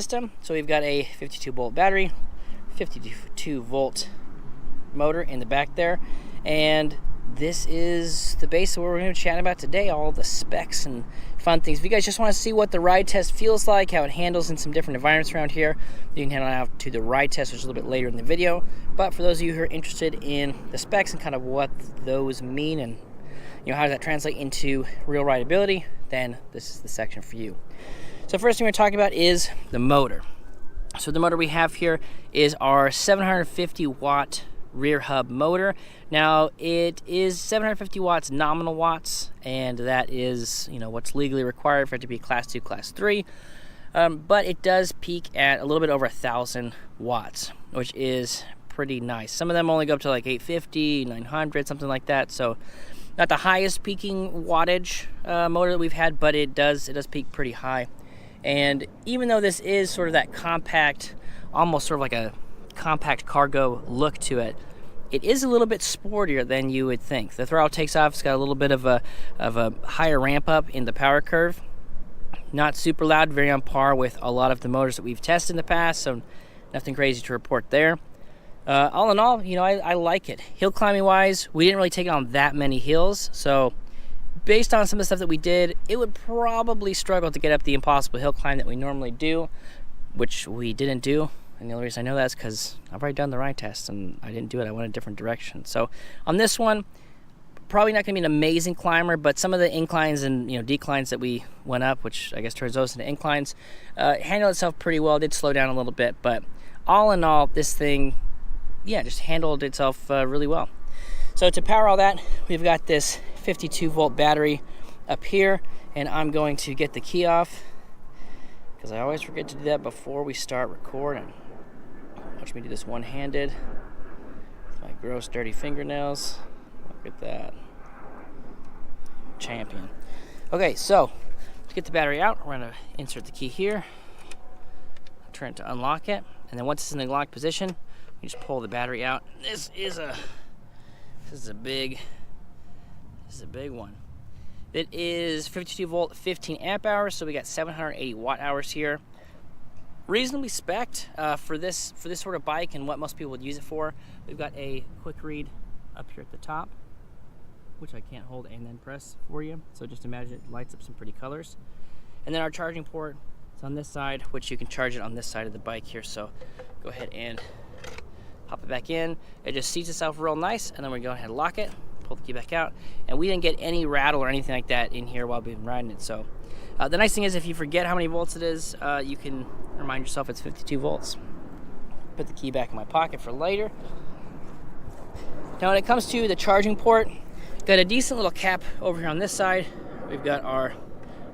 system. So we've got a 52 volt battery, 52 volt motor in the back there, and this is the base of what we're going to be chatting about today, all the specs and fun things. If you guys just want to see what the ride test feels like, how it handles in some different environments around here, you can head on out to the ride test, which is a little bit later in the video. But for those of you who are interested in the specs and kind of what those mean and how does that translate into real rideability, then this is the section for you. So first thing we're talking about is the motor. So the motor we have here is our 750 watt rear hub motor. Now it is 750 watts nominal watts, and that is what's legally required for it to be class 2, class 3. But it does peak at a little bit over 1,000 watts, which is pretty nice. Some of them only go up to like 850, 900, something like that. So not the highest peaking wattage motor that we've had, but it does peak pretty high. And even though this is sort of that compact, almost sort of like a compact cargo look to it, it is a little bit sportier than you would think. The throttle takes off. It's got a little bit of a higher ramp up in the power curve. Not super loud, very on par with a lot of the motors that we've tested in the past, so nothing crazy to report there. All in all, I like it. Hill climbing wise, we didn't really take it on that many hills, so based on some of the stuff that we did, it would probably struggle to get up the impossible hill climb that we normally do, which we didn't do. And the only reason I know that is because I've already done the ride test and I didn't do it. I went a different direction. So on this one, probably not going to be an amazing climber, but some of the inclines and declines that we went up, which I guess turns those into inclines, handled itself pretty well. It did slow down a little bit, but all in all, this thing, just handled itself really well. So to power all that, we've got this 52 volt battery up here, and I'm going to get the key off because I always forget to do that before we start recording. Watch me do this one-handed with my gross dirty fingernails. Look at that. Champion. Okay, so to get the battery out, we're going to insert the key here, turn it to unlock it, and then once it's in the locked position, you just pull the battery out. This is a big one. It is 52 volt, 15 amp hours, so we got 780 watt hours here. Reasonably spec'd for this sort of bike and what most people would use it for. We've got a quick read up here at the top, which I can't hold and then press for you. So just imagine it lights up some pretty colors. And then our charging port is on this side, which you can charge it on this side of the bike here. So go ahead and pop it back in. It just seats itself real nice, and then we go ahead and lock it, pull the key back out, and we didn't get any rattle or anything like that in here while we've been riding it. So the nice thing is, if you forget how many volts it is, you can remind yourself it's 52 volts. Put the key back in my pocket for later. Now when it comes to the charging port, got a decent little cap over here on this side. We've got our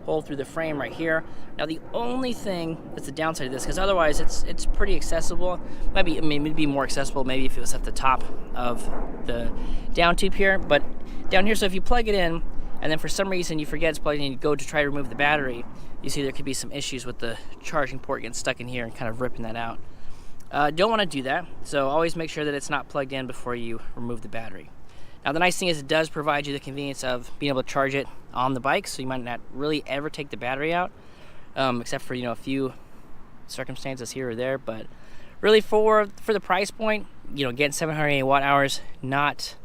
hole through the frame right here. Now the only thing that's the downside of this, because otherwise it's pretty accessible. It'd be more accessible maybe if it was at the top of the down tube here, but down here, so if you plug it in and then for some reason you forget it's plugged in and you go to try to remove the battery, you see there could be some issues with the charging port getting stuck in here and kind of ripping that out. Don't want to do that, so always make sure that it's not plugged in before you remove the battery. Now the nice thing is it does provide you the convenience of being able to charge it on the bike, so you might not really ever take the battery out, except for a few circumstances here or there. But really for the price point, getting 780 watt hours, not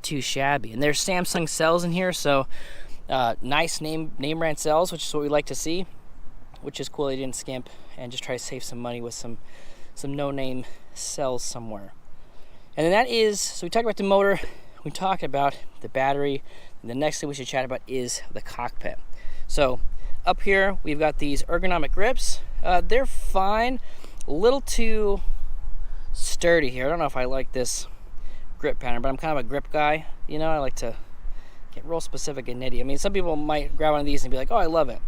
too shabby. And there's Samsung cells in here, so nice name brand cells, which is what we like to see, which is cool. They didn't skimp and just try to save some money with some no-name cells somewhere. And then that is, so we talked about the motor, we talked about the battery, and the next thing we should chat about is the cockpit. So up here we've got these ergonomic grips. They're fine, a little too sturdy here. I don't know if I like this grip pattern, but I'm kind of a grip guy. I like to get real specific and nitty. I mean, some people might grab one of these and be like, oh, I love it.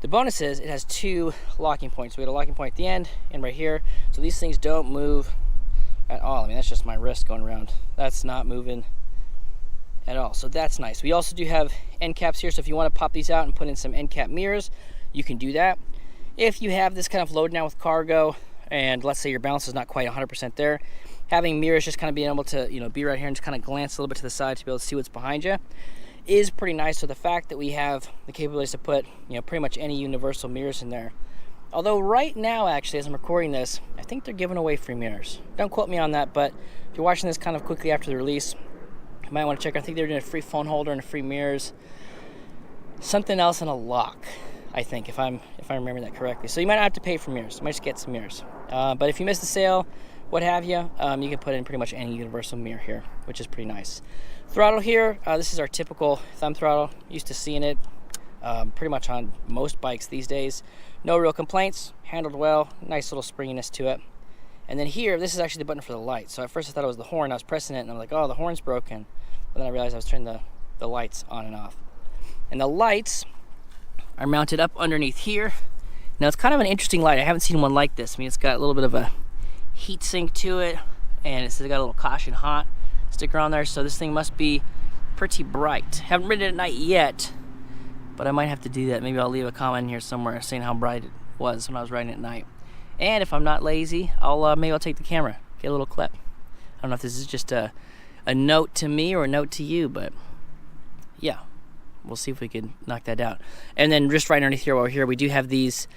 The bonus is it has two locking points. We got a locking point at the end and right here, so these things don't move at all. I mean, that's just my wrist going around. That's not moving at all, so that's nice. We also do have end caps here, so if you want to pop these out and put in some end cap mirrors, you can do that. If you have this kind of load now with cargo, and let's say your balance is not quite 100% there, having mirrors, just kind of being able to be right here and just kind of glance a little bit to the side to be able to see what's behind you, is pretty nice. So the fact that we have the capabilities to put pretty much any universal mirrors in there Although right now, actually, as I'm recording this, I think they're giving away free mirrors. Don't quote me on that, but if you're watching this kind of quickly after the release, you might want to check. I think they're doing a free phone holder and a free mirrors. Something else and a lock, I think, if I remember that correctly. So you might not have to pay for mirrors. You might just get some mirrors. But if you missed the sale, what have you, you can put in pretty much any universal mirror here, which is pretty nice. Throttle here, this is our typical thumb throttle. Used to seeing it pretty much on most bikes these days. No real complaints, handled well, nice little springiness to it. And then here, this is actually the button for the light. So at first I thought it was the horn. I was pressing it and I'm like, oh, the horn's broken. But then I realized I was turning the lights on and off. And the lights are mounted up underneath here. Now it's kind of an interesting light. I haven't seen one like this. I mean, it's got a little bit of a heat sink to it, and it's got a little caution hot sticker on there. So this thing must be pretty bright. Haven't ridden it at night yet, but I might have to do that. Maybe I'll leave a comment in here somewhere saying how bright it was when I was riding at night. And if I'm not lazy, maybe I'll take the camera, get a little clip. I don't know if this is just a note to me or a note to you, but yeah. We'll see if we can knock that out. And then just right underneath here, over here, we do have these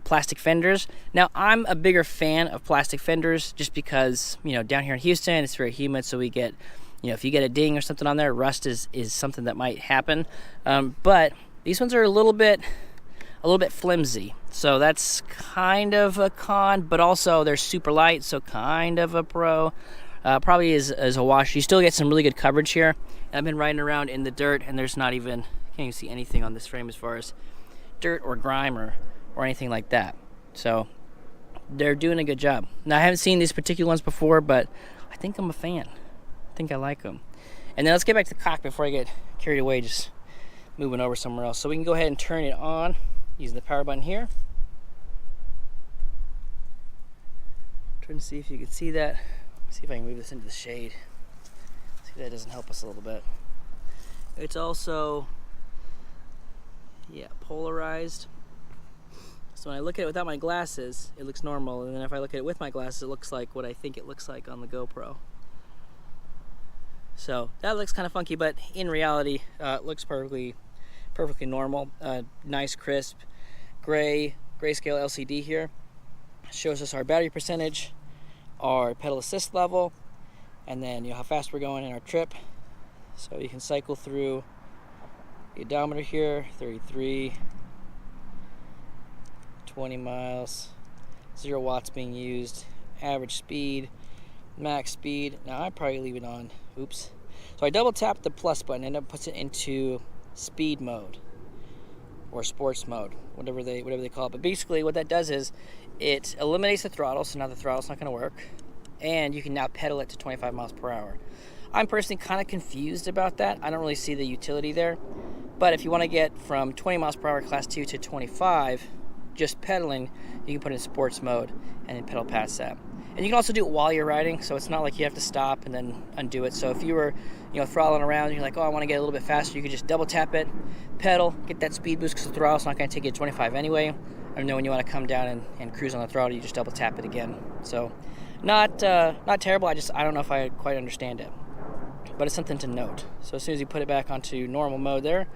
plastic fenders. Now, I'm a bigger fan of plastic fenders just because, down here in Houston, it's very humid, so we get, if you get a ding or something on there, rust is something that might happen. But these ones are a little bit flimsy, so that's kind of a con, but also they're super light, so kind of a pro. Probably is a wash. You still get some really good coverage here. I've been riding around in the dirt, and there's not even, can't even see anything on this frame as far as dirt or grime or anything like that. So they're doing a good job. Now, I haven't seen these particular ones before, but I think I'm a fan. I think I like them. And then let's get back to the cockpit before I get carried away just moving over somewhere else. So we can go ahead and turn it on using the power button here. Trying to see if you can see that. See if I can move this into the shade. See if that doesn't help us a little bit. It's also, polarized. So when I look at it without my glasses, it looks normal. And then if I look at it with my glasses, it looks like what I think it looks like on the GoPro. So that looks kind of funky, but in reality, it looks perfectly normal. Nice, crisp, grayscale LCD here. Shows us our battery percentage, our pedal assist level, and then how fast we're going in our trip. So you can cycle through the odometer here, 33, 20 miles, 0 watts being used, average speed, max speed. Now I'd probably leave it on. Oops. So I double tap the plus button and it puts it into speed mode or sports mode, whatever they call it. But basically what that does is it eliminates the throttle, so now the throttle's not going to work, and you can now pedal it to 25 miles per hour. I'm personally kind of confused about that. I don't really see the utility there, but if you want to get from 20 miles per hour class 2 to 25, just pedaling, you can put it in sports mode and then pedal past that. And you can also do it while you're riding, so it's not like you have to stop and then undo it. So if you were, throttling around and you're like, oh, I want to get a little bit faster, you could just double tap it, pedal, get that speed boost because the throttle's not going to take you to 25 anyway. And then when you want to come down and cruise on the throttle, you just double tap it again. So not terrible. I don't know if I quite understand it, but it's something to note. So as soon as you put it back onto normal mode there,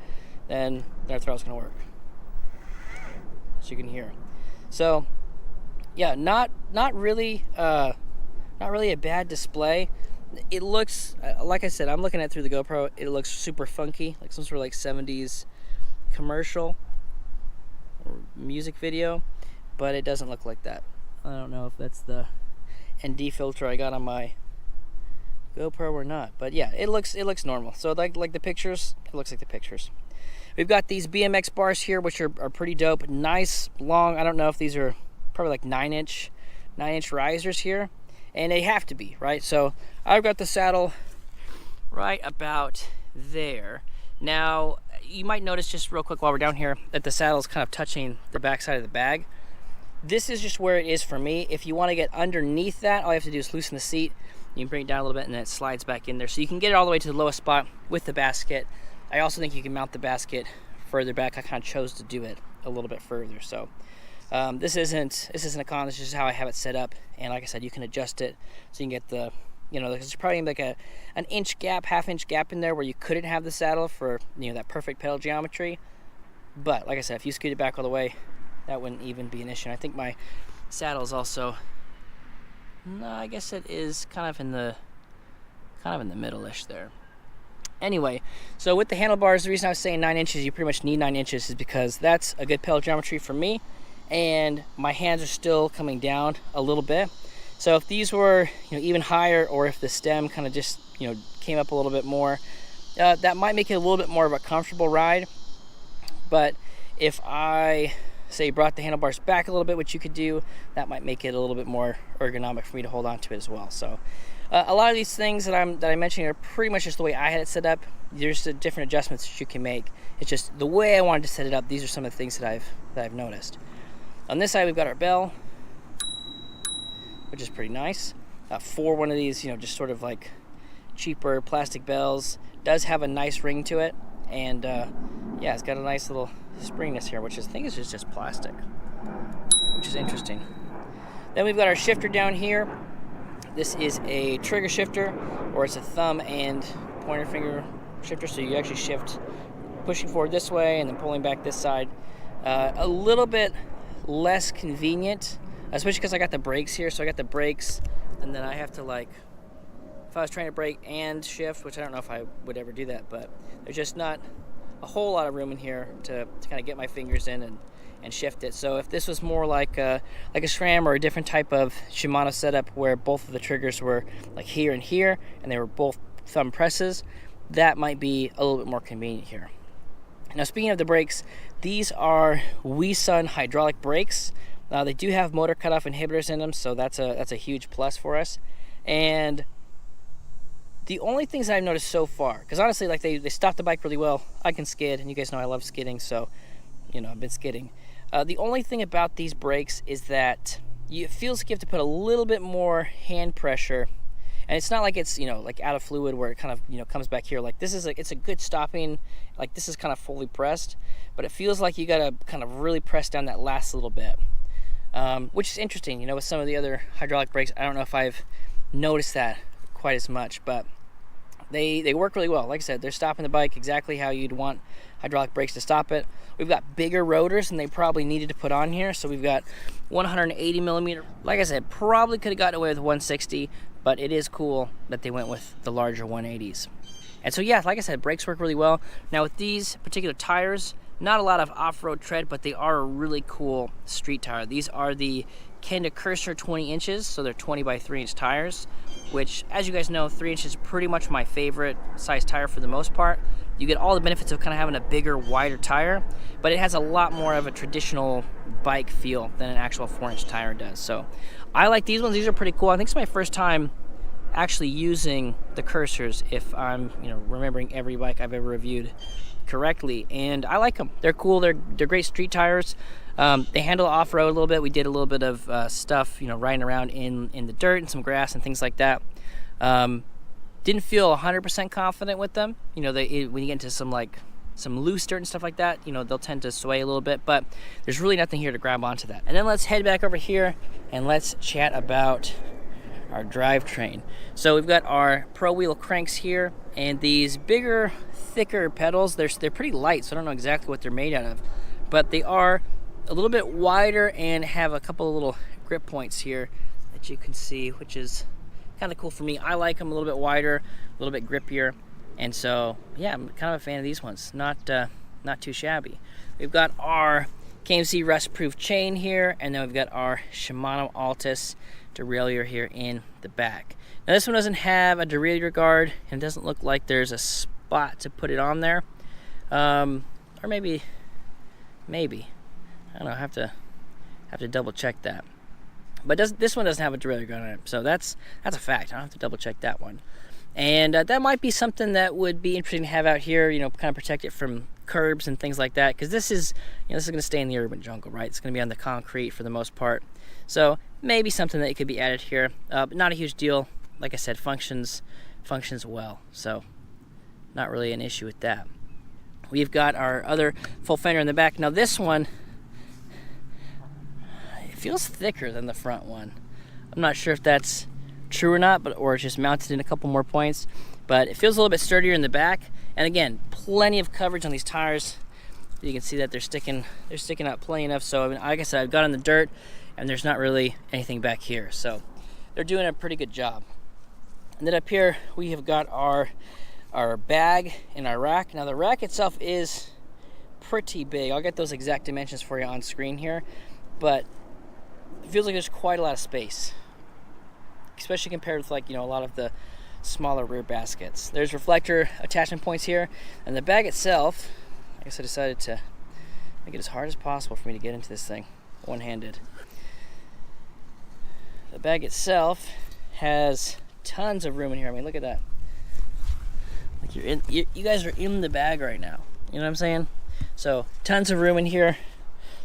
then our throttle's going to work, as you can hear. So yeah, not really a bad display. It looks, like I said, I'm looking at it through the GoPro. It looks super funky, like some sort of 70s commercial or music video, but it doesn't look like that. I don't know if that's the ND filter I got on my GoPro or not, but yeah, it looks normal. So like the pictures, it looks like the pictures. We've got these BMX bars here, which are pretty dope. Nice, long, I don't know if these are probably like 9-inch risers here, and they have to be, right? So I've got the saddle right about there. Now, you might notice just real quick while we're down here that the saddle is kind of touching the back side of the bag. This is just where it is for me. If you want to get underneath that, all you have to do is loosen the seat. You can bring it down a little bit and then it slides back in there. So you can get it all the way to the lowest spot with the basket. I also think you can mount the basket further back. I kind of chose to do it a little bit further. So this isn't a con, this is just how I have it set up. And like I said, you can adjust it so you can get the, there's probably like an inch gap, half-inch gap in there where you couldn't have the saddle for, that perfect pedal geometry. But like I said, if you scoot it back all the way, that wouldn't even be an issue. And I think my saddle is also, no, I guess it is kind of in the middle-ish there. Anyway, so with the handlebars, the reason I was saying 9 inches, you pretty much need 9 inches, is because that's a good pedal geometry for me, and my hands are still coming down a little bit. So if these were, even higher, or if the stem kind of just, came up a little bit more, that might make it a little bit more of a comfortable ride. But if I, say, brought the handlebars back a little bit, which you could do, that might make it a little bit more ergonomic for me to hold on to it as well. So a lot of these things that I mentioned are pretty much just the way I had it set up. There's different adjustments that you can make. It's just the way I wanted to set it up. These are some of the things that I've noticed. On this side, we've got our bell, which is pretty nice. For one of these, just sort of like cheaper plastic bells. Does have a nice ring to it, and yeah, it's got a nice little springiness here, which I think is just plastic, which is interesting. Then we've got our shifter down here. This is a trigger shifter, or it's a thumb and pointer finger shifter, so you actually shift pushing forward this way and then pulling back this side. A little bit less convenient, especially because I got the brakes here. So I got the brakes, and then I have to, like, if I was trying to brake and shift, which I don't know if I would ever do that, but there's just not a whole lot of room in here to kind of get my fingers in and shift it. So if this was more like a SRAM or a different type of Shimano setup where both of the triggers were like here and here, and they were both thumb presses, that might be a little bit more convenient here. Now, speaking of the brakes, these are Wesun hydraulic brakes. They do have motor cutoff inhibitors in them, so that's a huge plus for us. And the only things that I've noticed so far, because honestly, like, they stop the bike really well. I can skid, and you guys know I love skidding, so I've been skidding. The only thing about these brakes is that it feels like you have to put a little bit more hand pressure, and it's not like it's like out of fluid where it kind of comes back here. Like, this is it's a good stopping. Like, this is kind of fully pressed, but it feels like you gotta kind of really press down that last little bit, which is interesting. With some of the other hydraulic brakes, I don't know if I've noticed that quite as much, but they work really well. Like I said, they're stopping the bike exactly how you'd want hydraulic brakes to stop it. We've got bigger rotors than they probably needed to put on here, so we've got 180 millimeter. Like I said, probably could have gotten away with 160, but it is cool that they went with the larger 180s. And so, yeah, like I said, brakes work really well. Now, with these particular tires, not a lot of off-road tread, but they are a really cool street tire. These are the Kenda Cursor 20 inches, so they're 20 by 3 inch tires, which, as you guys know, 3 inches is pretty much my favorite size tire for the most part. You get all the benefits of kind of having a bigger, wider tire, but it has a lot more of a traditional bike feel than an actual 4-inch tire does. So I like these ones. These are pretty cool. I think it's my first time actually using the Cursors, if I'm remembering every bike I've ever reviewed correctly, and I like them. They're cool. They're great street tires. They handle off-road a little bit. We did a little bit of stuff, riding around in the dirt and some grass and things like that. Didn't feel 100% confident with them. When you get into some loose dirt and stuff like that, they'll tend to sway a little bit, but there's really nothing here to grab onto that. And then let's head back over here and let's chat about our drivetrain. So we've got our Pro Wheel cranks here, and these bigger, thicker pedals, they're pretty light, so I don't know exactly what they're made out of, but they are a little bit wider and have a couple of little grip points here that you can see, which is kind of cool for me. I like them a little bit wider, a little bit grippier, and so yeah, I'm kind of a fan of these ones. Not too shabby. We've got our KMC rust-proof chain here, and then we've got our Shimano Altus derailleur here in the back. Now, this one doesn't have a derailleur guard, and it doesn't look like there's a spot to put it on there, or maybe I don't know. I have to double check that. But this one doesn't have a derailleur guard on it, so that's a fact. I don't have to double check that one. And that might be something that would be interesting to have out here. Kind of protect it from curbs and things like that, because this is going to stay in the urban jungle, right? It's going to be on the concrete for the most part. So maybe something that could be added here, but not a huge deal. Like I said, functions well, so not really an issue with that. We've got our other full fender in the back. Now this one, it feels thicker than the front one. I'm not sure if that's true or not, or it's just mounted in a couple more points, but it feels a little bit sturdier in the back. And again, plenty of coverage on these tires. You can see that they're sticking out plain enough. So I mean, like I said, I've got in the dirt, and there's not really anything back here. So they're doing a pretty good job. And then up here we have got our bag and our rack. Now the rack itself is pretty big. I'll get those exact dimensions for you on screen here, but it feels like there's quite a lot of space, especially compared with, like, you know, a lot of the smaller rear baskets. There's reflector attachment points here, and the bag itself, I guess I decided to make it as hard as possible for me to get into this thing one-handed. The bag itself has tons of room in here. I mean, look at that. Like you guys are in the bag right now. You know what I'm saying? So tons of room in here,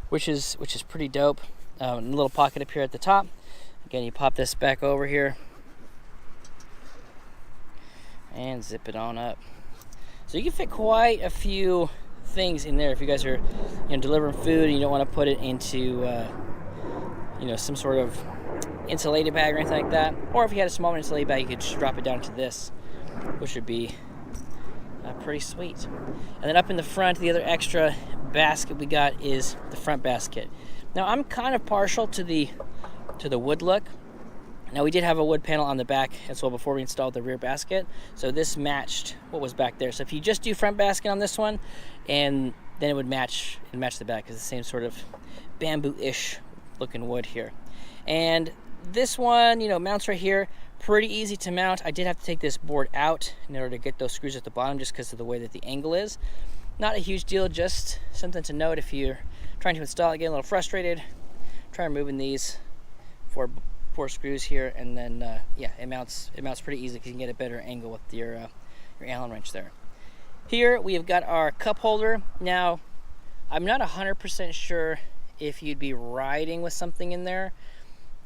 which is pretty dope. A little pocket up here at the top. Again, you pop this back over here and zip it on up. So you can fit quite a few things in there if you guys are, you know, delivering food and you don't want to put it into you know, some sort of insulated bag or anything like that. Or if you had a smaller insulated bag, you could just drop it down to this, which would be pretty sweet. And then up in the front, the other extra basket we got is the front basket. Now I'm kind of partial to the wood look. Now we did have a wood panel on the back as well before we installed the rear basket, so this matched what was back there. So if you just do front basket on this one, and then it would match the back. It's the same sort of bamboo-ish looking wood here. And this one, you know, mounts right here. Pretty easy to mount. I did have to take this board out in order to get those screws at the bottom just because of the way that the angle is. Not a huge deal, just something to note if you're trying to install it, get a little frustrated. Try removing these four screws here, and then yeah, it mounts pretty easy because you can get a better angle with your Allen wrench there. Here we have got our cup holder. Now I'm not 100% sure if you'd be riding with something in there,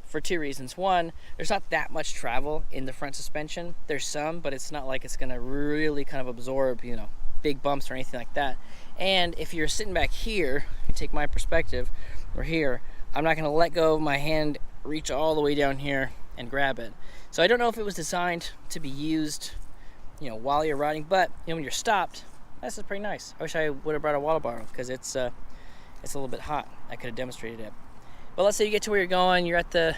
for two reasons. One, there's not that much travel in the front suspension. There's some, but it's not like it's gonna really kind of absorb, you know, big bumps or anything like that. And if you're sitting back here, you take my perspective, or here, I'm not gonna let go of my hand, reach all the way down here and grab it. So I don't know if it was designed to be used, you know, while you're riding, but you know, when you're stopped, this is pretty nice. I wish I would have brought a water bottle because it's a little bit hot. I could have demonstrated it. But let's say you get to where you're going, you're at the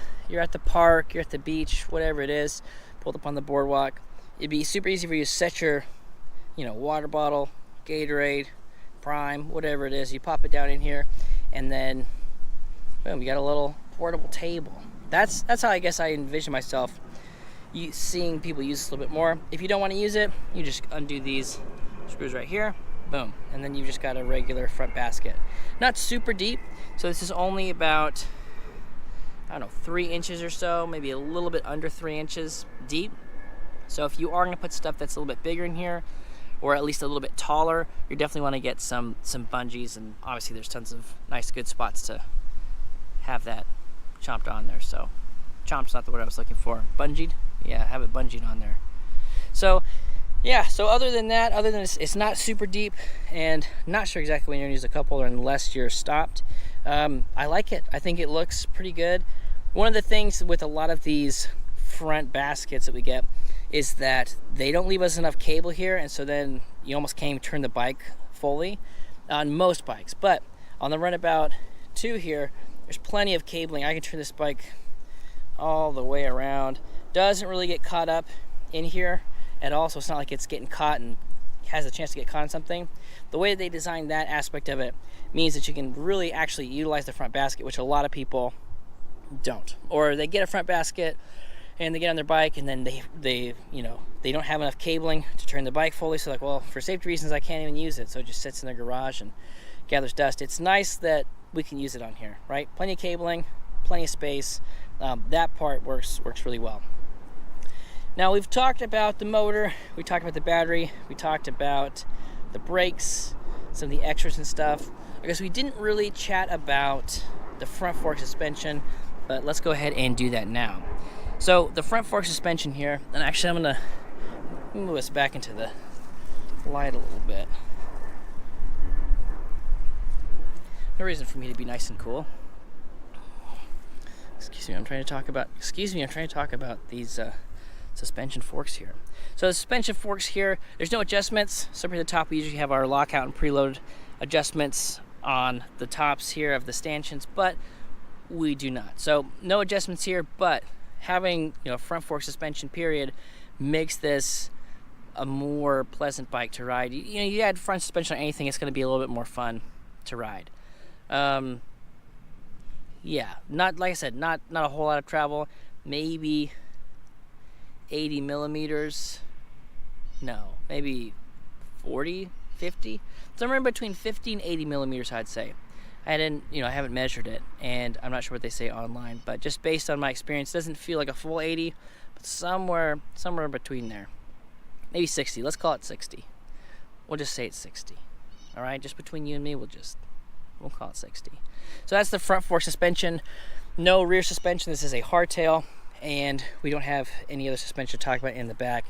park, you're at the beach, whatever it is, pulled up on the boardwalk. It'd be super easy for you to set your, you know, water bottle, Gatorade, Prime, whatever it is. You pop it down in here, and then boom, you got a little portable table. That's how I guess I envision myself seeing people use this a little bit more. If you don't want to use it, you just undo these screws right here, boom, and then you've just got a regular front basket. Not super deep, so this is only about, I don't know, 3 inches or so, maybe a little bit under 3 inches deep. So if you are going to put stuff that's a little bit bigger in here, or at least a little bit taller, you definitely want to get some bungees, and obviously there's tons of nice good spots to have that chomped on there. So chomped's not the word I was looking for. Bungeed? Yeah, have it bungeed on there. So yeah, so other than it's not super deep, and not sure exactly when you're gonna use a cup holder unless you're stopped. I like it. I think it looks pretty good. One of the things with a lot of these front baskets that we get is that they don't leave us enough cable here, and so then you almost can't even turn the bike fully on most bikes. But on the Runabout 2 here, there's plenty of cabling. I can turn this bike all the way around. Doesn't really get caught up in here at all, so it's not like it's getting caught and has a chance to get caught on something. The way they designed that aspect of it means that you can really actually utilize the front basket, which a lot of people don't. Or they get a front basket and they get on their bike, and then they don't have enough cabling to turn the bike fully, so like, well, for safety reasons I can't even use it, so it just sits in their garage and gathers dust. It's nice that we can use it on here, right? Plenty of cabling, plenty of space. That part works really well. Now we've talked about the motor, we talked about the battery, we talked about the brakes, some of the extras and stuff. I guess we didn't really chat about the front fork suspension, but let's go ahead and do that now. So the front fork suspension here, and actually I'm gonna move us back into the light a little bit. No reason for me to be nice and cool. Excuse me, I'm trying to talk about these suspension forks here. So the suspension forks here, there's no adjustments. So up at the top we usually have our lockout and preload adjustments on the tops here of the stanchions, but we do not. So no adjustments here, but having front fork suspension period makes this a more pleasant bike to ride. You add front suspension on anything, it's going to be a little bit more fun to ride. Yeah, not like I said, not a whole lot of travel. Maybe 80 millimeters. No, maybe 40, 50. Somewhere in between 50 and 80 millimeters, I'd say. I haven't measured it, and I'm not sure what they say online, but just based on my experience, it doesn't feel like a full 80, but somewhere in between there. Maybe 60. Let's call it 60. We'll just say it's 60. All right, just between you and me, we'll call it 60. So that's the front fork suspension. No rear suspension. This is a hardtail, and we don't have any other suspension to talk about in the back.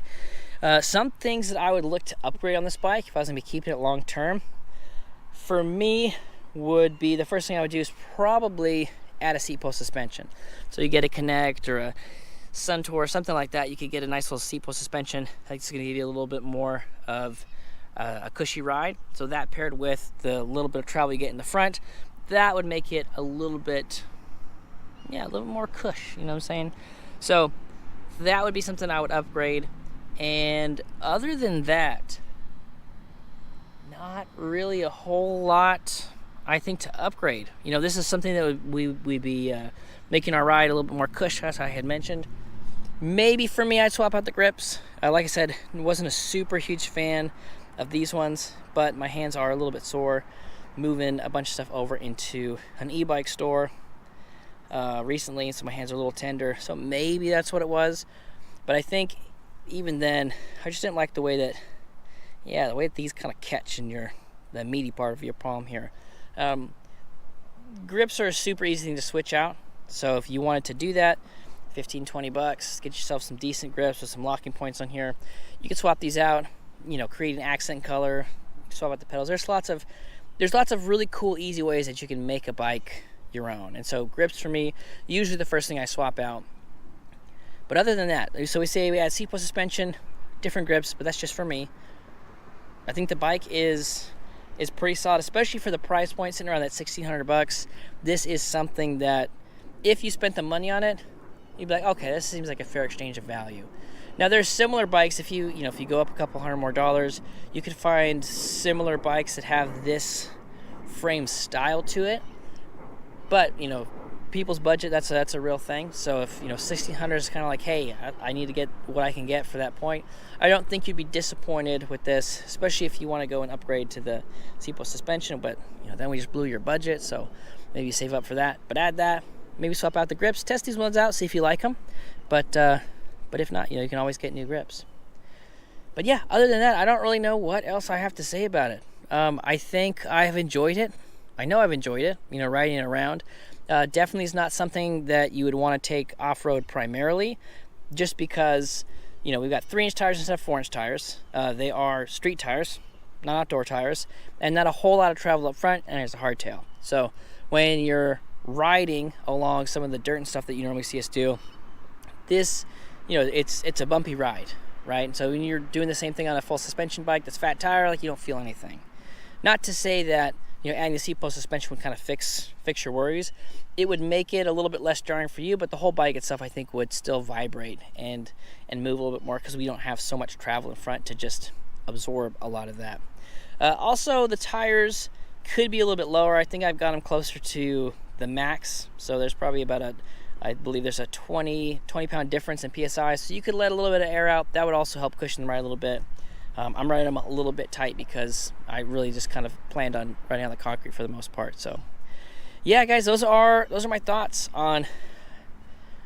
Some things that I would look to upgrade on this bike if I was going to be keeping it long term, for me, would be the first thing I would do is probably add a seat post suspension. So you get a Connect or a Suntour or something like that. You could get a nice little seat post suspension. That's going to give you a little bit more of a cushy ride. So that paired with the little bit of travel you get in the front, that would make it a little bit more cush. You know what I'm saying? So that would be something I would upgrade. And other than that, not really a whole lot, I think, to upgrade. This is something that we'd be making our ride a little bit more cush, as I had mentioned. Maybe for me, I'd swap out the grips. Like I said, wasn't a super huge fan of these ones, but my hands are a little bit sore moving a bunch of stuff over into an e-bike store recently, so my hands are a little tender. So maybe that's what it was. But I think even then, I just didn't like the way that these kind of catch in the meaty part of your palm here. Grips are a super easy thing to switch out. So if you wanted to do that, $15-20, get yourself some decent grips with some locking points on here. You can swap these out, create an accent color, swap out the pedals. There's lots of really cool, easy ways that you can make a bike your own. And so grips for me, usually the first thing I swap out. But other than that, so we say we add seat post suspension, different grips, but that's just for me. I think the bike is pretty solid, especially for the price point, sitting around that $1,600. This is something that if you spent the money on it, you'd be like, okay, this seems like a fair exchange of value. Now there's similar bikes. If you go up a couple $100 more, you could find similar bikes that have this frame style to it. But people's budget, that's a real thing. So if $1,600 is kind of like, hey, I need to get what I can get for that point, I don't think you'd be disappointed with this, especially if you want to go and upgrade to the seat post suspension. But then we just blew your budget, so maybe save up for that. But add that, maybe swap out the grips, test these ones out, see if you like them. But if not, you can always get new grips. But yeah, other than that, I don't really know what else I have to say about it. I think I have enjoyed it. I know I've enjoyed it, riding it around. Definitely is not something that you would want to take off-road primarily, just because, we've got 3-inch tires instead of 4-inch tires. They are street tires, not outdoor tires, and not a whole lot of travel up front, and it's a hardtail. So when you're riding along some of the dirt and stuff that you normally see us do, this, it's a bumpy ride, right? And so when you're doing the same thing on a full suspension bike that's fat tire, you don't feel anything. Not to say that adding the seat post suspension would kind of fix your worries. It would make it a little bit less jarring for you, but the whole bike itself, I think, would still vibrate and move a little bit more because we don't have so much travel in front to just absorb a lot of that. Also, the tires could be a little bit lower. I think I've got them closer to the max, so there's probably I believe there's a 20 pound difference in PSI, so you could let a little bit of air out. That would also help cushion the ride a little bit. I'm riding them a little bit tight because I really just kind of planned on riding on the concrete for the most part. So yeah, guys, those are my thoughts on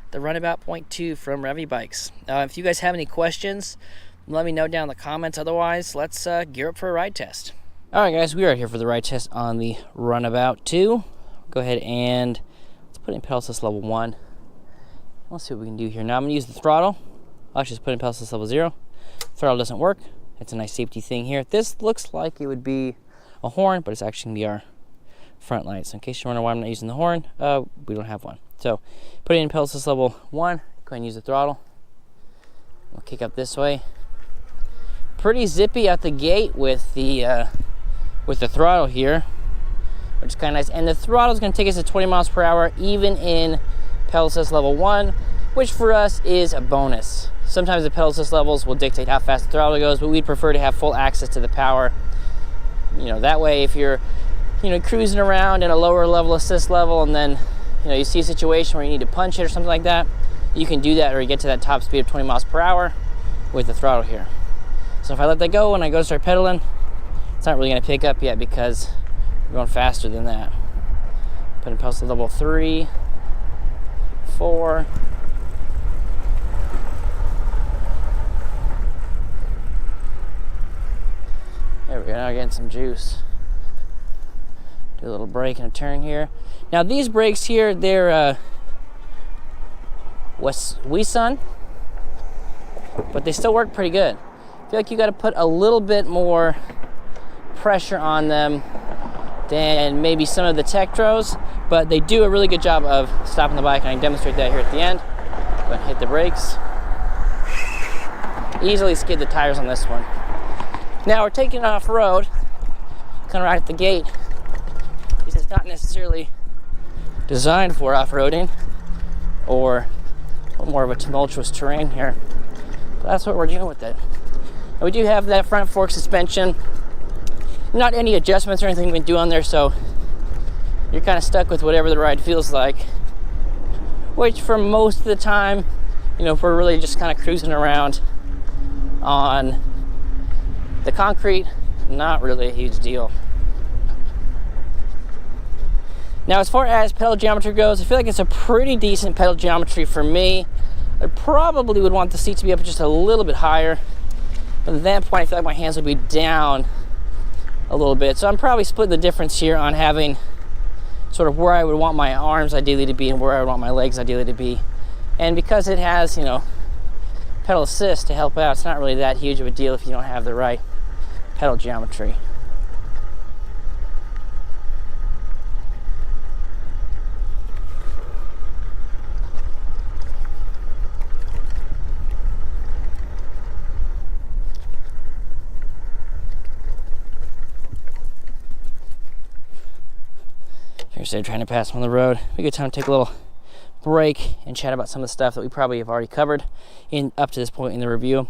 the Runabout Point 2 from Revy Bikes. If you guys have any questions, let me know down in the comments. Otherwise, let's gear up for a ride test. All right, guys, we are here for the ride test on the Runabout 2. Go ahead and let's put in pedal assist level 1. Let's see what we can do here. Now I'm going to use the throttle. I'll actually just put in pedal assist level 0. Throttle doesn't work. It's a nice safety thing here. This looks like it would be a horn, but it's actually going to be our front light. So in case you're wondering why I'm not using the horn, we don't have one. So put it in pedal assist level 1. Go ahead and use the throttle. We'll kick up this way. Pretty zippy out the gate with the with the throttle here, which is kind of nice. And the throttle is going to take us to 20 miles per hour, even in pedal assist level 1, which for us is a bonus. Sometimes the pedal assist levels will dictate how fast the throttle goes, but we'd prefer to have full access to the power. You know, that way if you're, you know, cruising around in a lower level assist level and then, you know, you see a situation where you need to punch it or something like that, you can do that or you get to that top speed of 20 miles per hour with the throttle here. So if I let that go and I go start pedaling, it's not really going to pick up yet because we're going faster than that. Put in pedal to level 3, 4. There we go, now getting some juice. Do a little brake and a turn here. Now these brakes here, they're Wisun, but they still work pretty good. I feel like you got to put a little bit more pressure on them than maybe some of the Tektros, but they do a really good job of stopping the bike, and I can demonstrate that here at the end. Go ahead and hit the brakes. Easily skid the tires on this one. Now we're taking it off-road, kind of right at the gate. This is not necessarily designed for off-roading or more of a tumultuous terrain here, but that's what we're doing with it. And we do have that front fork suspension. Not any adjustments or anything we can do on there, so you're kind of stuck with whatever the ride feels like. Which for most of the time, you know, if we're really just kind of cruising around on the concrete, not really a huge deal. Now, as far as pedal geometry goes, I feel like it's a pretty decent pedal geometry for me. I probably would want the seat to be up just a little bit higher. But at that point, I feel like my hands would be down a little bit. So I'm probably splitting the difference here on having sort of where I would want my arms ideally to be and where I would want my legs ideally to be. And because it has, you know, pedal assist to help out, it's not really that huge of a deal if you don't have the right pedal geometry. Here's they're trying to pass on the road. We get time to take a little break and chat about some of the stuff that we probably have already covered in up to this point in the review.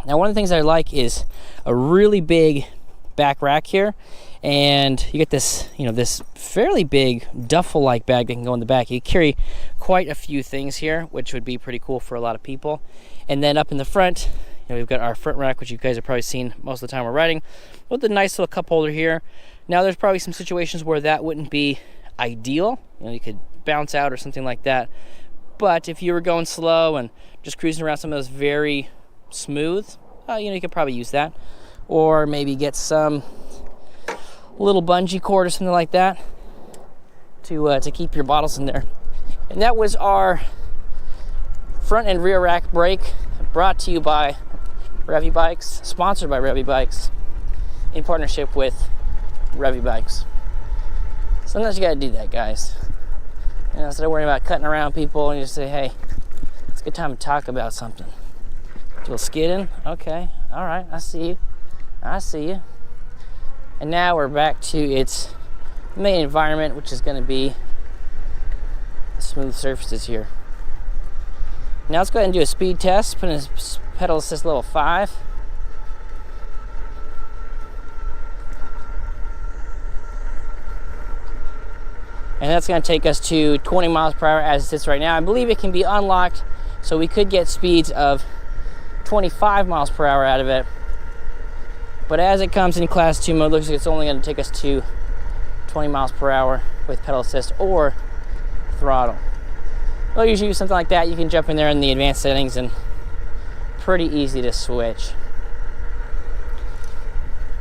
Now, one of the things I like is a really big back rack here, and you get this, you know, this fairly big duffel-like bag that can go in the back. You carry quite a few things here, which would be pretty cool for a lot of people. And then up in the front, you know, we've got our front rack, which you guys have probably seen most of the time we're riding, with a nice little cup holder here. Now, there's probably some situations where that wouldn't be ideal. You know, you could bounce out or something like that. But if you were going slow and just cruising around some of those very smooth, you know, you could probably use that. Or maybe get some little bungee cord or something like that to keep your bottles in there. And that was our front and rear rack brake, brought to you by Revy Bikes, sponsored by Revy Bikes, in partnership with Revy Bikes. Sometimes you gotta do that, guys. You know, instead of worrying about cutting around people, and you just say, hey, it's a good time to talk about something. A little skidding? Okay, all right, I see you. I see you. And now we're back to its main environment, which is gonna be the smooth surfaces here. Now let's go ahead and do a speed test. Put in a pedal assist level 5. And that's going to take us to 20 miles per hour as it sits right now. I believe it can be unlocked, so we could get speeds of 25 miles per hour out of it. But as it comes in Class 2 mode, looks like it's only going to take us to 20 miles per hour with pedal assist or throttle. Well, usually use something like that. You can jump in there in the advanced settings and pretty easy to switch.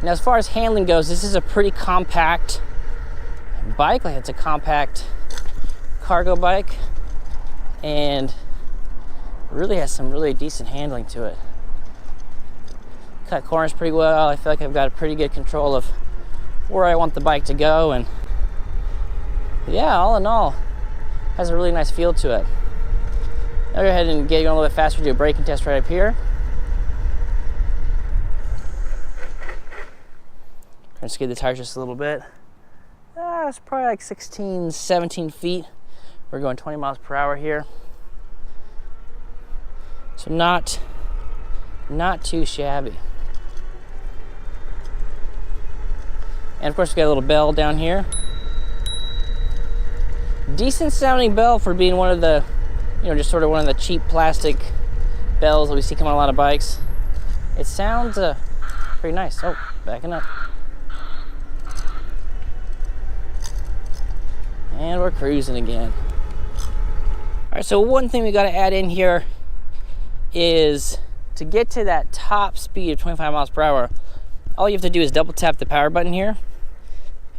Now, as far as handling goes, this is a pretty compact bike. Like, it's a compact cargo bike and really has some really decent handling to it. Cut corners pretty well. I feel like I've got a pretty good control of where I want the bike to go, and yeah, all in all, has a really nice feel to it. Now go ahead and get going a little bit faster, do a braking test right up here. Trying to skid the tires just a little bit. It's probably like 16, 17 feet. We're going 20 miles per hour here. So not too shabby. And of course we got a little bell down here. Decent sounding bell for being one of the, just sort of one of the cheap plastic bells that we see come on a lot of bikes. It sounds pretty nice. Oh, backing up. And we're cruising again. All right, so one thing we got to add in here is to get to that top speed of 25 miles per hour, all you have to do is double tap the power button here.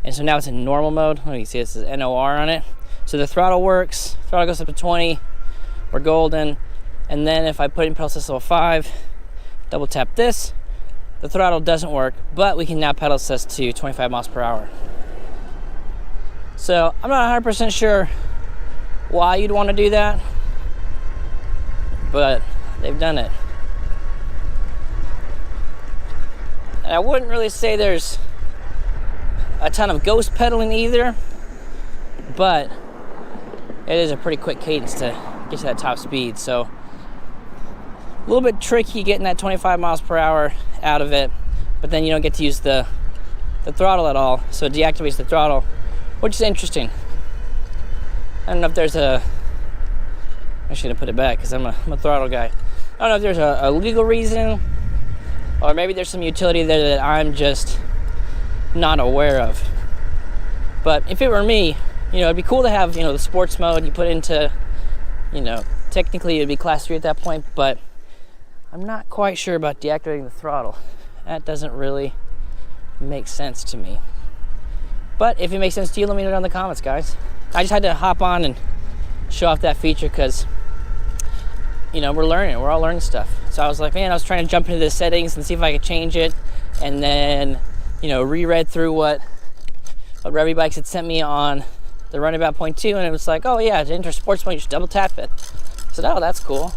And so now it's in normal mode. Oh, you can see this is NOR on it. So the throttle works, throttle goes up to 20, we're golden. And then if I put in pedal assist level 5, double tap this, the throttle doesn't work, but we can now pedal assist to 25 miles per hour. So I'm not 100% sure why you'd want to do that, but they've done it. And I wouldn't really say there's a ton of ghost pedaling either, but it is a pretty quick cadence to get to that top speed. So a little bit tricky getting that 25 miles per hour out of it, but then you don't get to use the throttle at all, so it deactivates the throttle, which is interesting. I don't know if there's I should have put it back because I'm a throttle guy. I don't know if there's a legal reason, or maybe there's some utility there that I'm just not aware of. But if it were me, it'd be cool to have, the sports mode you put into, technically it'd be class 3 at that point, but I'm not quite sure about deactivating the throttle. That doesn't really make sense to me. But if it makes sense to you, let me know down in the comments, guys. I just had to hop on and show off that feature because, we're learning. We're all learning stuff. So I was like, man, I was trying to jump into the settings and see if I could change it. And then, reread through what Revy Bikes had sent me on the Runabout 0.2. And it was like, oh yeah, to enter sports mode, you just double tap it. I said, oh, that's cool.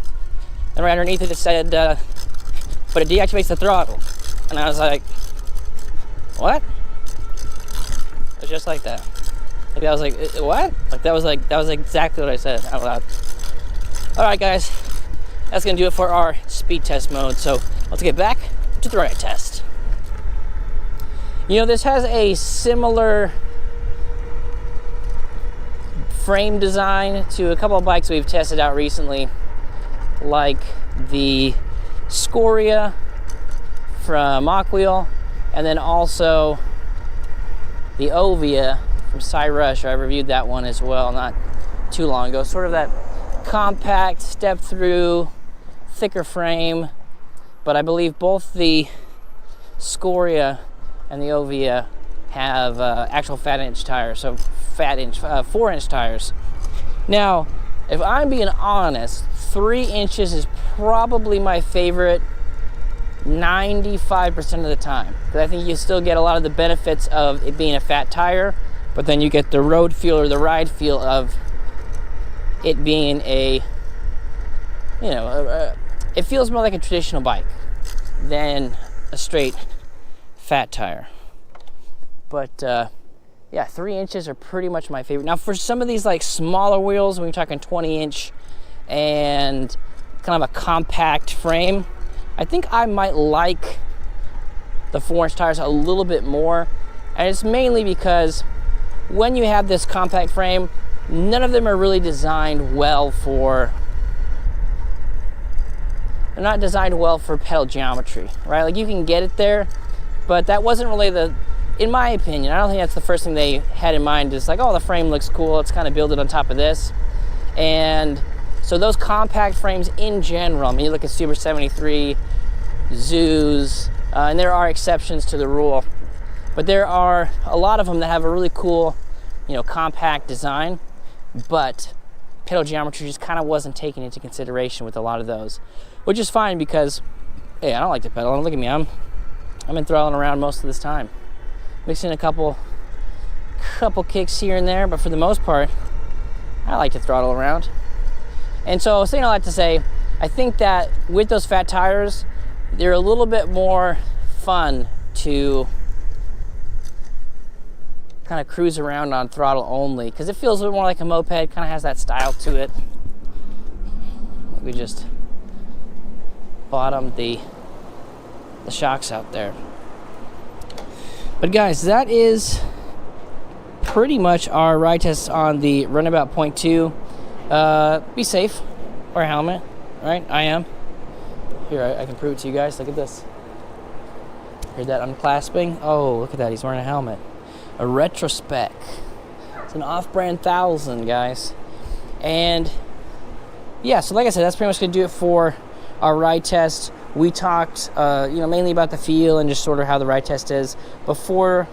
And right underneath it, it said, but it deactivates the throttle. And I was like, what? It was just like that. Like I was like, what? That was exactly what I said out loud. All right, guys, that's gonna do it for our speed test mode. So let's get back to the ride test. This has a similar frame design to a couple of bikes we've tested out recently, like the Scoria from Machwheel, and then also the Ovia from Cyrush. I reviewed that one as well not too long ago. Sort of that compact, step through, thicker frame, but I believe both the Scoria and the Ovia have actual fat inch tires, so 4-inch tires. Now, if I'm being honest, 3 inches is probably my favorite 95% of the time, because I think you still get a lot of the benefits of it being a fat tire, but then you get the road feel or the ride feel of it being it feels more like a traditional bike than a straight fat tire. But yeah, 3 inches are pretty much my favorite. Now for some of these like smaller wheels, when you're talking 20-inch and kind of a compact frame, I think I might like the 4-inch tires a little bit more. And it's mainly because when you have this compact frame, none of them are really designed well for, they're not designed well for pedal geometry, right? Like you can get it there, but that wasn't really in my opinion, I don't think that's the first thing they had in mind. Is like, oh, the frame looks cool, let's kind of build it on top of this. And so those compact frames in general, I mean, you look at Super 73, Zoos, and there are exceptions to the rule, but there are a lot of them that have a really cool, compact design, but pedal geometry just kind of wasn't taken into consideration with a lot of those, which is fine because, hey, I don't like to pedal. Look at me, I'm in throttling around most of this time, mixing a couple kicks here and there, but for the most part, I like to throttle around. And so saying all that to say, I think that with those fat tires, they're a little bit more fun to kind of cruise around on throttle only, because it feels a bit more like a moped, kind of has that style to it. We just bottomed the shocks out there. But guys, that is pretty much our ride test on the Runabout Point 2. Be safe, wear a helmet, right? I am. Here, I can prove it to you guys. Look at this. Heard that unclasping? Oh, look at that. He's wearing a helmet. A Retrospec. It's an off-brand 1000, guys. And yeah, so like I said, that's pretty much going to do it for our ride test. We talked, mainly about the feel and just sort of how the ride test is. Before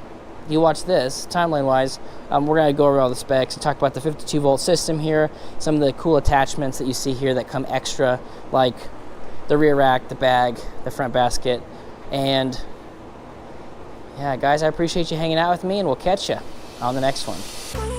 you watch this, timeline-wise, we're going to go over all the specs and talk about the 52-volt system here, some of the cool attachments that you see here that come extra, like the rear rack, the bag, the front basket, and yeah, guys, I appreciate you hanging out with me, and we'll catch you on the next one.